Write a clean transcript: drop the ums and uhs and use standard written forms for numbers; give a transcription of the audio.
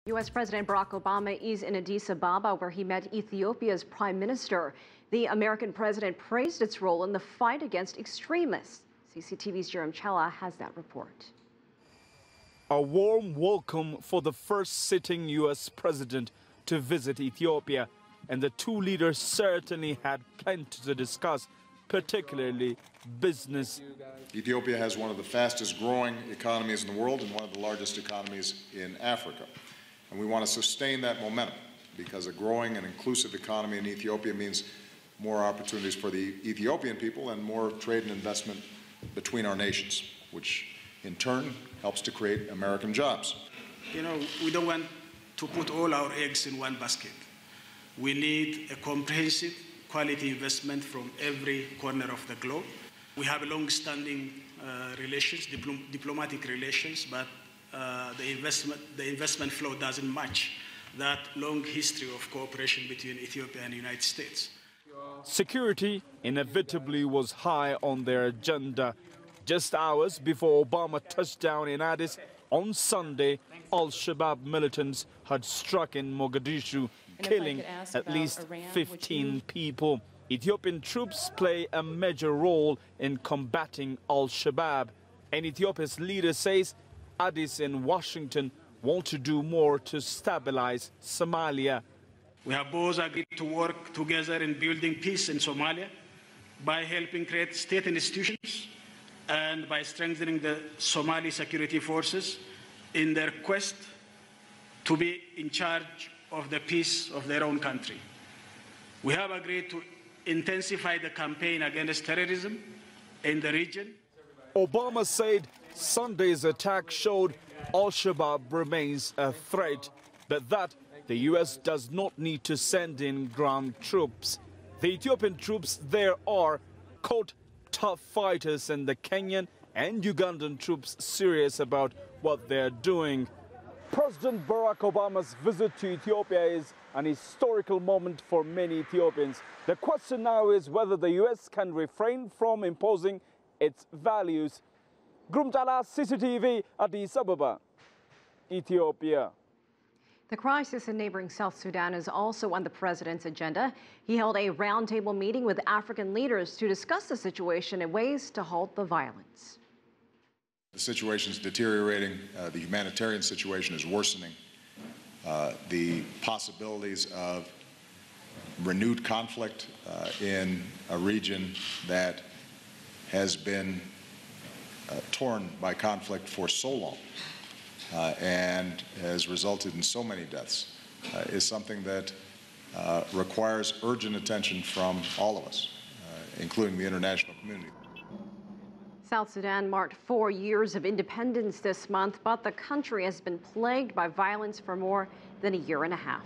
U.S. President Barack Obama is in Addis Ababa, where he met Ethiopia's Prime Minister. The American president praised its role in the fight against extremists. CCTV's Jerem Chella has that report. A warm welcome for the first sitting U.S. president to visit Ethiopia, and the two leaders certainly had plenty to discuss, particularly business. Ethiopia has one of the fastest growing economies in the world and one of the largest economies in Africa. And we want to sustain that momentum, because a growing and inclusive economy in Ethiopia means more opportunities for the Ethiopian people and more trade and investment between our nations, which in turn helps to create American jobs. You know, we don't want to put all our eggs in one basket. We need a comprehensive quality investment from every corner of the globe. We have long-standing relations, diplomatic relations, but the investment flow doesn't match that long history of cooperation between Ethiopia and the United States. Security inevitably was high on their agenda. Just hours before Obama touched down in Addis on Sunday, al-shabaab militants had struck in Mogadishu, killing at least 15 people. Ethiopian troops play a major role in combating al-shabaab, and Ethiopia's leader says Addis and Washington want to do more to stabilize Somalia. We have both agreed to work together in building peace in Somalia by helping create state institutions and by strengthening the Somali security forces in their quest to be in charge of the peace of their own country. We have agreed to intensify the campaign against terrorism in the region. Obama said Sunday's attack showed al-shabaab remains a threat, but that the U.S. does not need to send in ground troops. The Ethiopian troops there are, quote, tough fighters, and the Kenyan and Ugandan troops serious about what they're doing. President Barack Obama's visit to Ethiopia is an historical moment for many Ethiopians. The question now is whether the U.S. can refrain from imposing its values. Grumtala, CCTV, Addis Ababa, Ethiopia. The crisis in neighboring South Sudan is also on the president's agenda. He held a roundtable meeting with African leaders to discuss the situation and ways to halt the violence. The situation is deteriorating. The humanitarian situation is worsening. The possibilities of renewed conflict in a region that has been torn by conflict for so long and has resulted in so many deaths is something that requires urgent attention from all of us, including the international community. South Sudan marked 4 years of independence this month, but the country has been plagued by violence for more than a year and a half.